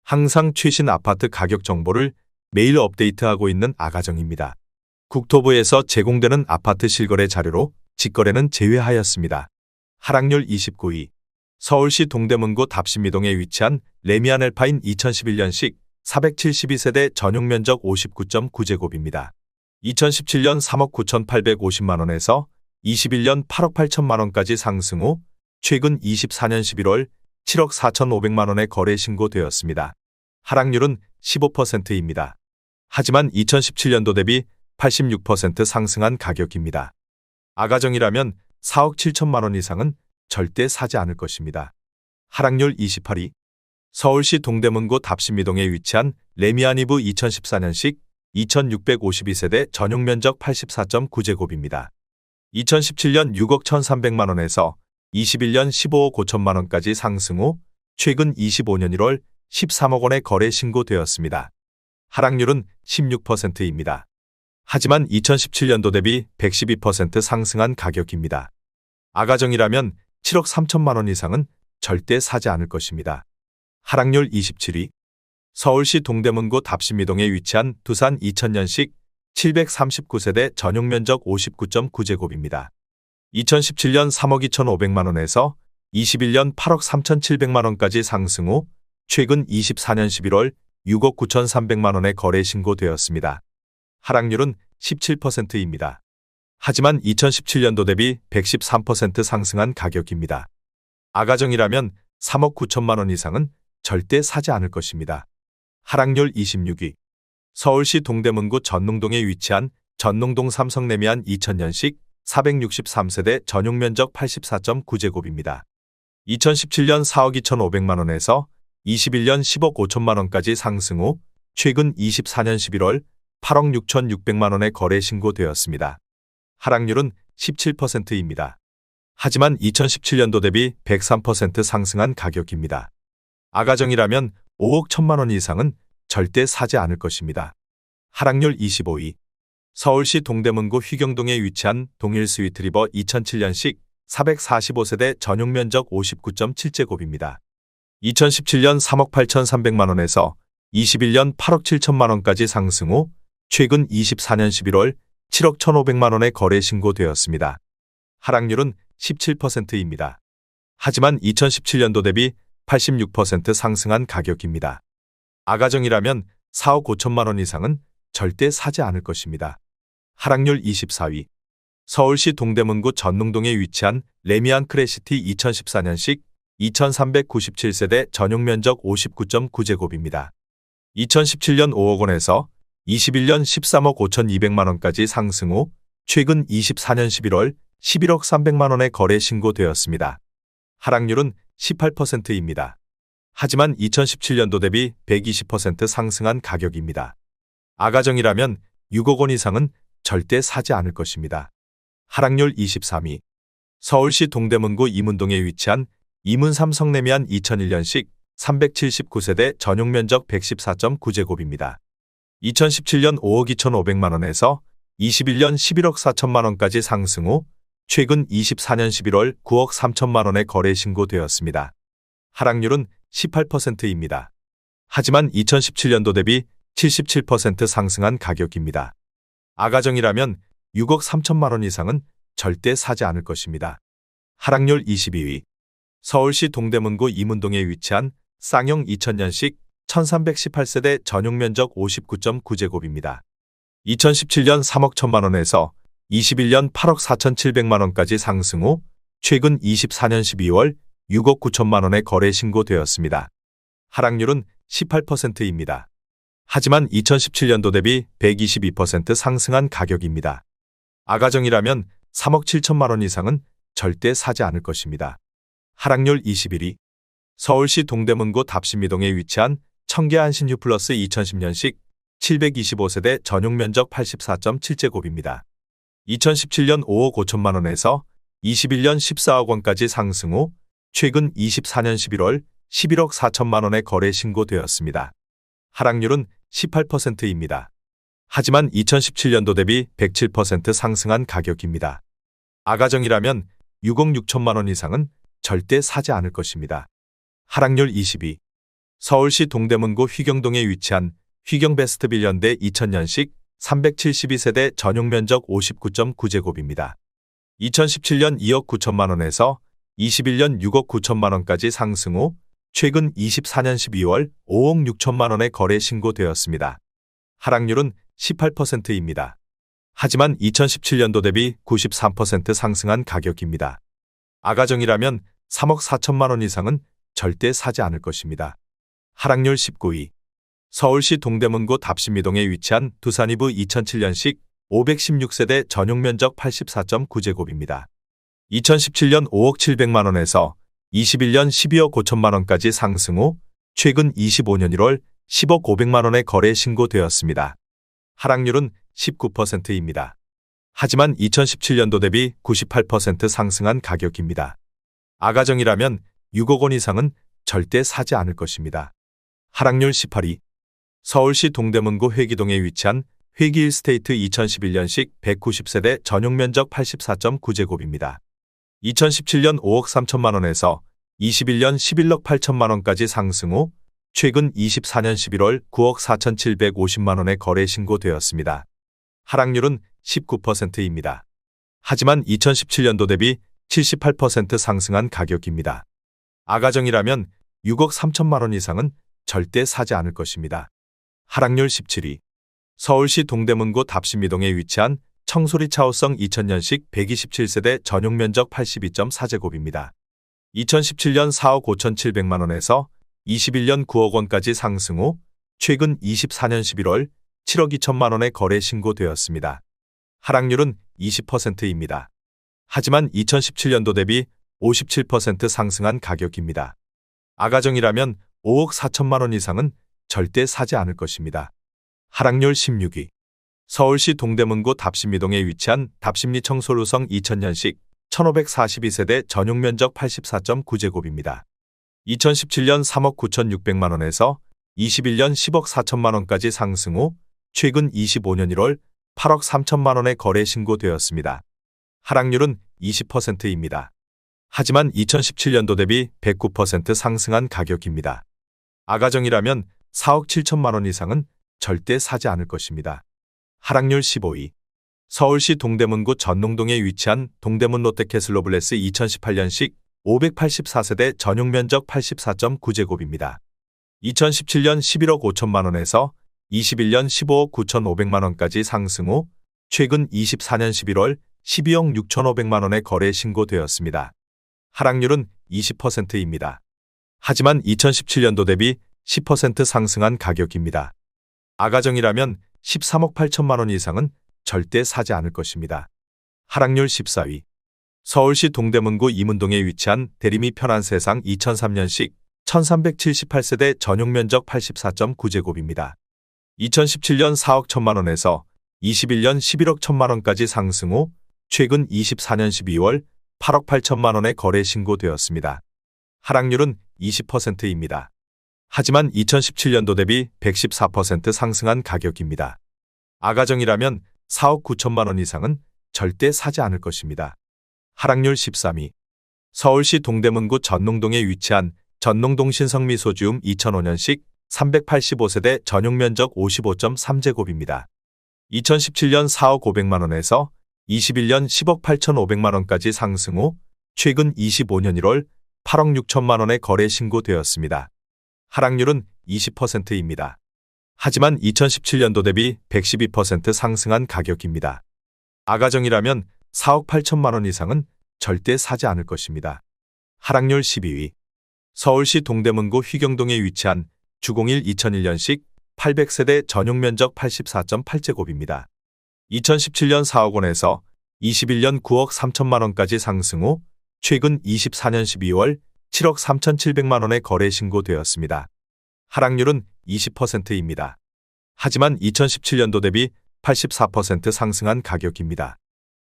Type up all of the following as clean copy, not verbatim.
항상 최신 아파트 가격 정보를 매일 업데이트하고 있는 아가정입니다. 국토부에서 제공되는 아파트 실거래 자료로 직거래는 제외하였습니다. 하락률 29위. 서울시 동대문구 답심이동에 위치한 레미안 앨파인 2011년식 472세대 전용 면적 59.9제곱입니다. 2017년 3억 9,850만원에서 21년 8억 8천만원까지 상승 후 최근 24년 11월 7억 4,500만원에 거래 신고되었습니다. 하락률은 15%입니다. 하지만 2017년도 대비 86% 상승한 가격입니다. 아가정이라면 4억 7천만원 이상은 절대 사지 않을 것입니다. 하락률 28위. 서울시 동대문구 답심이동에 위치한 레미안이브 2014년식 2652세대 전용 면적 84.9제곱입니다. 2017년 6억 1,300만원에서 21년 15억 5천만원까지 상승 후 최근 25년 1월 13억 원에 거래 신고되었습니다. 하락률은 16%입니다. 하지만 2017년도 대비 112% 상승한 가격입니다. 아가정이라면 7억 3천만원 이상은 절대 사지 않을 것입니다. 하락률 27위. 서울시 동대문구 답심이동에 위치한 두산 2000년식 739세대 전용 면적 59.9제곱입니다. 2017년 3억 2,500만원에서 21년 8억 3,700만원까지 상승 후 최근 24년 11월 6억 9,300만원에 거래 신고되었습니다. 하락률은 17%입니다. 하지만 2017년도 대비 113% 상승한 가격입니다. 아가정이라면 3억 9천만원 이상은 절대 사지 않을 것입니다. 하락률 26위. 서울시 동대문구 전농동에 위치한 전농동 삼성 레미안 2000년식 463세대 전용 면적 84.9제곱입니다. 2017년 4억 2,500만원에서 21년 10억 5천만원까지 상승 후 최근 24년 11월 8억 6,600만원에 거래 신고되었습니다. 하락률은 17%입니다. 하지만 2017년도 대비 103% 상승한 가격입니다. 아가정이라면 5억 1천만원 이상은 절대 사지 않을 것입니다. 하락률 25위. 서울시 동대문구 휘경동에 위치한 동일 스위트리버 2007년식 445세대 전용 면적 59.7제곱입니다. 2017년 3억 8,300만원에서 21년 8억 7천만원까지 상승 후 최근 24년 11월 7억 1,500만원에 거래 신고되었습니다. 하락률은 17%입니다. 하지만 2017년도 대비 86% 상승한 가격입니다. 아가정이라면 4억 5천만원 이상은 절대 사지 않을 것입니다. 하락률 24위. 서울시 동대문구 전농동에 위치한 레미안 크래시티 2014년식 2397세대 전용 면적 59.9제곱입니다. 2017년 5억 원에서 21년 13억 5,200만원까지 상승 후 최근 24년 11월 11억 300만원에 거래 신고되었습니다. 하락률은 18%입니다. 하지만 2017년도 대비 120% 상승한 가격입니다. 아가정이라면 6억 원 이상은 절대 사지 않을 것입니다. 하락률 23위. 서울시 동대문구 이문동에 위치한 이문 삼성 레미안 2001년식 379세대 전용 면적 114.9제곱입니다. 2017년 5억 2,500만원에서 21년 11억 4천만원까지 상승 후 최근 24년 11월 9억 3천만원에 거래 신고되었습니다. 하락률은 18%입니다. 하지만 2017년도 대비 77% 상승한 가격입니다. 아가정이라면 6억 3천만원 이상은 절대 사지 않을 것입니다. 하락률 22위. 서울시 동대문구 이문동에 위치한 쌍용 2000년식 1318세대 전용 면적 59.9제곱입니다. 2017년 3억 1천만원에서 21년 8억 4,700만원까지 상승 후 최근 24년 12월 6억 9천만원에 거래 신고되었습니다. 하락률은 18%입니다. 하지만 2017년도 대비 122% 상승한 가격입니다. 아가정이라면 3억 7천만원 이상은 절대 사지 않을 것입니다. 하락률 21위. 서울시 동대문구 답심이동에 위치한 청계 안신유 플러스 2010년식 725세대 전용 면적 84.7제곱입니다. 2017년 5억 5천만원에서 21년 14억 원까지 상승 후 최근 24년 11월 11억 4천만원에 거래 신고되었습니다. 하락률은 18%입니다. 하지만 2017년도 대비 107% 상승한 가격입니다. 아가정이라면 6억 6천만원 이상은 절대 사지 않을 것입니다. 하락률 22. 서울시 동대문구 휘경동에 위치한 휘경베스트 빌런대 2000년식 372세대 전용 면적 59.9제곱입니다. 2017년 2억 9천만 원에서 21년 6억 9천만 원까지 상승 후 최근 24년 12월 5억 6천만 원에 거래 신고되었습니다. 하락률은 18%입니다. 하지만 2017년도 대비 93% 상승한 가격입니다. 아가정이라면 3억 4천만 원 이상은 절대 사지 않을 것입니다. 하락률 19위. 서울시 동대문구 답심이동에 위치한 두산이브 2007년식 516세대 전용 면적 84.9제곱입니다. 2017년 5억 700만 원에서 21년 12억 5천만 원까지 상승 후 최근 25년 1월 10억 500만 원에 거래 신고되었습니다. 하락률은 19%입니다. 하지만 2017년도 대비 98% 상승한 가격입니다. 아가정이라면 6억 원 이상은 절대 사지 않을 것입니다. 하락률 18위. 서울시 동대문구 회기동에 위치한 회기일스테이트 2011년식 190세대 전용 면적 84.9제곱입니다. 2017년 5억 3천만 원에서 21년 11억 8천만 원까지 상승 후 최근 24년 11월 9억 4,750만 원에 거래 신고되었습니다. 하락률은 19%입니다. 하지만 2017년도 대비 78% 상승한 가격입니다. 아가정이라면 6억 3천만 원 이상은 절대 사지 않을 것입니다. 하락률 17위. 서울시 동대문구 답심이동에 위치한 청소리 차호성 2000년식 127세대 전용 면적 82.4제곱입니다. 2017년 4억 5,700만 원에서 21년 9억 원까지 상승 후 최근 24년 11월 7억 2천만 원에 거래 신고되었습니다. 하락률은 20%입니다. 하지만 2017년도 대비 57% 상승한 가격입니다. 아가정이라면 5억 4천만 원 이상은 절대 사지 않을 것입니다. 하락률 16위. 서울시 동대문구 답심이동에 위치한 답심리 청소루성 2000년식 1542세대 전용 면적 84.9제곱입니다. 2017년 3억 9,600만 원에서 21년 10억 4천만 원까지 상승 후 최근 25년 1월 8억 3천만 원에 거래 신고되었습니다. 하락률은 20%입니다. 하지만 2017년도 대비 109% 상승한 가격입니다. 아가정이라면 4억 7천만 원 이상은 절대 사지 않을 것입니다. 하락률 15위. 서울시 동대문구 전농동에 위치한 동대문 롯데캐슬로블레스 2018년식 584세대 전용 면적 84.9제곱입니다. 2017년 11억 5천만 원에서 21년 15억 9,500만 원까지 상승 후 최근 24년 11월 12억 6,500만 원에 거래 신고되었습니다. 하락률은 20%입니다. 하지만 2017년도 대비 10% 상승한 가격입니다. 아가정이라면 13억 8천만 원 이상은 절대 사지 않을 것입니다. 하락률 14위. 서울시 동대문구 이문동에 위치한 대리미 편안세상 2003년식 1378세대 전용 면적 84.9제곱입니다. 2017년 4억 1천만 원에서 21년 11억 1천만 원까지 상승 후 최근 24년 12월 8억 8천만 원에 거래 신고되었습니다. 하락률은 20%입니다. 하지만 2017년도 대비 114% 상승한 가격입니다. 아가정이라면 4억 9천만 원 이상은 절대 사지 않을 것입니다. 하락률 13위. 서울시 동대문구 전농동에 위치한 전농동 신성미소지움 2005년식 385세대 전용 면적 55.3제곱입니다. 2017년 4억 500만 원에서 21년 10억 8,500만 원까지 상승 후 최근 25년 1월 8억 6천만 원에 거래 신고되었습니다. 하락률은 20%입니다. 하지만 2017년도 대비 112% 상승한 가격입니다. 아가정이라면 4억 8천만 원 이상은 절대 사지 않을 것입니다. 하락률 12위. 서울시 동대문구 휘경동에 위치한 주공일 2001년식 800세대 전용 면적 84.8제곱입니다. 2017년 4억 원에서 21년 9억 3천만 원까지 상승 후 최근 24년 12월 7억 3,700만 원에 거래 신고되었습니다. 하락률은 20%입니다. 하지만 2017년도 대비 84% 상승한 가격입니다.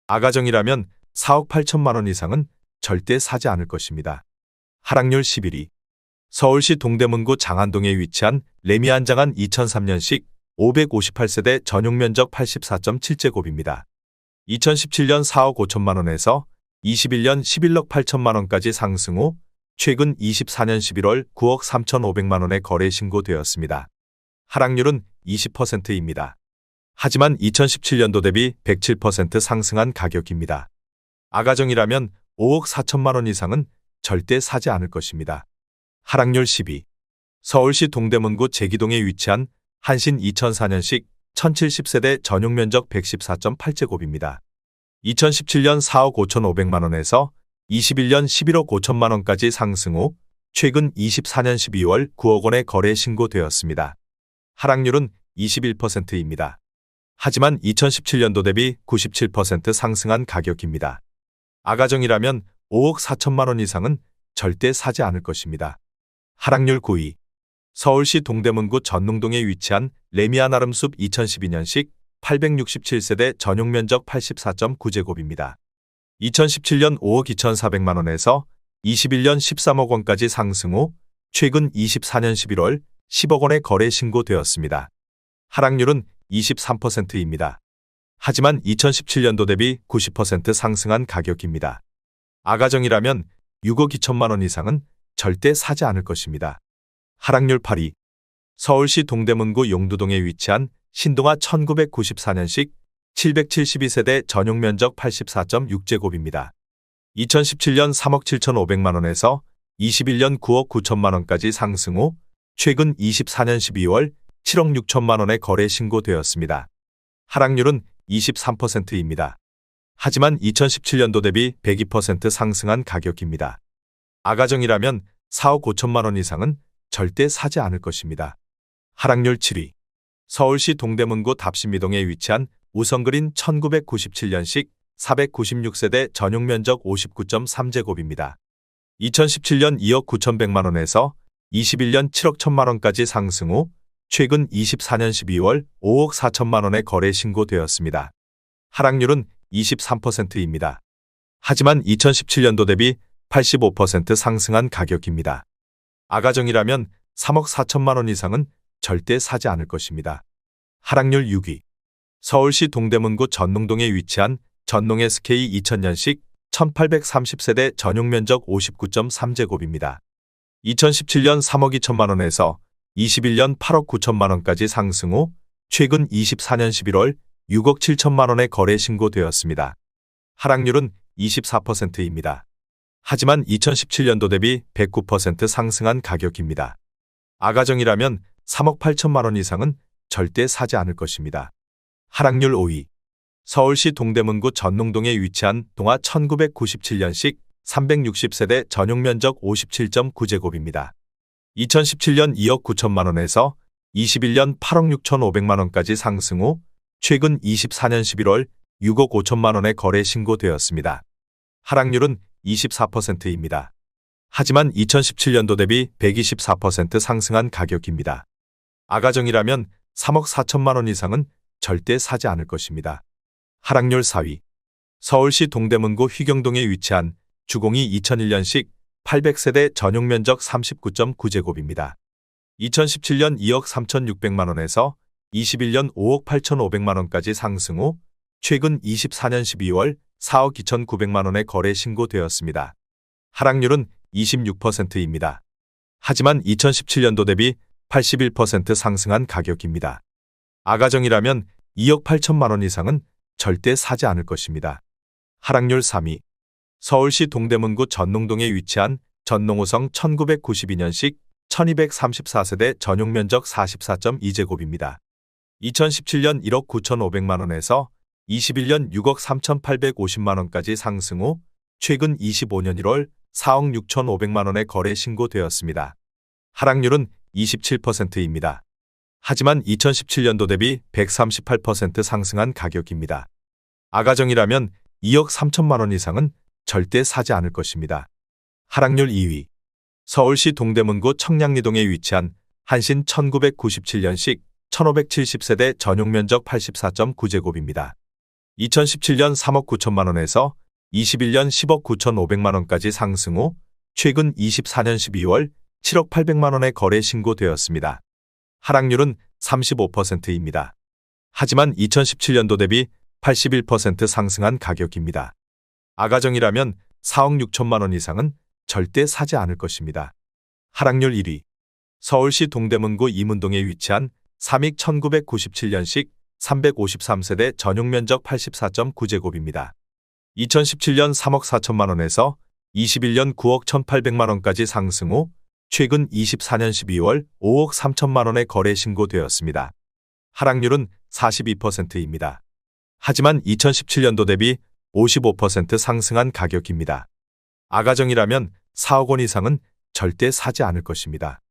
아가정이라면 4억 8천만 원 이상은 절대 사지 않을 것입니다. 하락률 11위. 서울시 동대문구 장안동에 위치한 레미안장안 2003년식 558세대 전용 면적 84.7제곱입니다. 2017년 4억 5천만 원에서 21년 11억 8천만 원까지 상승 후 최근 24년 11월 9억 3,500만 원의 거래 신고되었습니다. 하락률은 20%입니다. 하지만 2017년도 대비 107% 상승한 가격입니다. 아가정이라면 5억 4천만 원 이상은 절대 사지 않을 것입니다. 하락률 12. 서울시 동대문구 제기동에 위치한 한신 2004년식 1070세대 전용 면적 114.8제곱입니다. 2017년 4억 5,500만 원에서 21년 11억 5천만 원까지 상승 후 최근 24년 12월 9억 원의 거래 신고되었습니다. 하락률은 21%입니다. 하지만 2017년도 대비 97% 상승한 가격입니다. 아가정이라면 5억 4천만 원 이상은 절대 사지 않을 것입니다. 하락률 9위. 서울시 동대문구 전농동에 위치한 레미안 나름숲 2012년식 867세대 전용 면적 84.9제곱입니다. 2017년 5억 2,400만 원에서 21년 13억 원까지 상승 후 최근 24년 11월 10억 원의 거래 신고되었습니다. 하락률은 23%입니다. 하지만 2017년도 대비 90% 상승한 가격입니다. 아가정이라면 6억 2천만 원 이상은 절대 사지 않을 것입니다. 하락률 8위. 서울시 동대문구 용두동에 위치한 신동아 1994년식 772세대 전용 면적 84.6제곱입니다. 2017년 3억 7,500만 원에서 21년 9억 9천만 원까지 상승 후 최근 24년 12월 7억 6천만 원의 거래 신고되었습니다. 하락률은 23%입니다. 하지만 2017년도 대비 102% 상승한 가격입니다. 아가정이라면 4억 5천만 원 이상은 절대 사지 않을 것입니다. 하락률 7위. 서울시 동대문구 답신미동에 위치한 우성그린 1997년식 496세대 전용 면적 59.3제곱입니다. 2017년 2억 9,100만 원에서 21년 7억 1천만 원까지 상승 후 최근 24년 12월 5억 4천만 원의 거래 신고되었습니다. 하락률은 23%입니다. 하지만 2017년도 대비 85% 상승한 가격입니다. 아가정이라면 3억 4천만 원 이상은 절대 사지 않을 것입니다. 하락률 6위. 서울시 동대문구 전농동에 위치한 전농 SK 2000년식 1830세대 전용 면적 59.3제곱입니다. 2017년 3억 2천만 원에서 21년 8억 9천만 원까지 상승 후 최근 24년 11월 6억 7천만 원의 거래 신고되었습니다. 하락률은 24%입니다. 하지만 2017년도 대비 109% 상승한 가격입니다. 아가정이라면 3억 8천만 원 이상은 절대 사지 않을 것입니다. 하락률 5위. 서울시 동대문구 전농동에 위치한 동아 1997년식 360세대 전용 면적 57.9제곱입니다. 2017년 2억 9천만 원에서 21년 8억 6,500만 원까지 상승 후 최근 24년 11월 6억 5천만 원의 거래 신고되었습니다. 하락률은 24%입니다. 하지만 2017년도 대비 124% 상승한 가격입니다. 아가정이라면 3억 4천만 원 이상은 절대 사지 않을 것입니다. 하락률 4위. 서울시 동대문구 휘경동에 위치한 주공이 2001년식 800세대 전용 면적 39.9제곱입니다. 2017년 2억 3,600만 원에서 21년 5억 8,500만 원까지 상승 후 최근 24년 12월 4억 2,900만 원의 거래 신고되었습니다. 하락률은 26%입니다. 하지만 2017년도 대비 81% 상승한 가격입니다. 아가정이라면 2억 8천만 원 이상은 절대 사지 않을 것입니다. 하락률 3위. 서울시 동대문구 전농동에 위치한 전농호성 1992년식 1234세대 전용 면적 44.2제곱입니다. 2017년 1억 9,500만 원에서 21년 6억 3,850만 원까지 상승 후 최근 25년 1월 4억 6,500만 원의 거래 신고되었습니다. 하락률은 27%입니다. 하지만 2017년도 대비 138% 상승한 가격입니다. 아가정이라면 2억 3천만 원 이상은 절대 사지 않을 것입니다. 하락률 2위. 서울시 동대문구 청량리동에 위치한 한신 1997년식 1570세대 전용 면적 84.9제곱입니다. 2017년 3억 9천만 원에서 21년 10억 9,500만 원까지 상승 후 최근 24년 12월 7억 800만 원의 거래 신고되었습니다. 하락률은 35%입니다. 하지만 2017년도 대비 81% 상승한 가격입니다. 아가정이라면 4억 6천만 원 이상은 절대 사지 않을 것입니다. 하락률 1위. 서울시 동대문구 이문동에 위치한 삼익 1997년식 353세대 전용 면적 84.9제곱입니다. 2017년 3억 4천만 원에서 21년 9억 1,800만 원까지 상승 후 최근 24년 12월 5억 3천만 원에 거래 신고되었습니다. 하락률은 42%입니다. 하지만 2017년도 대비 55% 상승한 가격입니다. 아가정이라면 4억 원 이상은 절대 사지 않을 것입니다.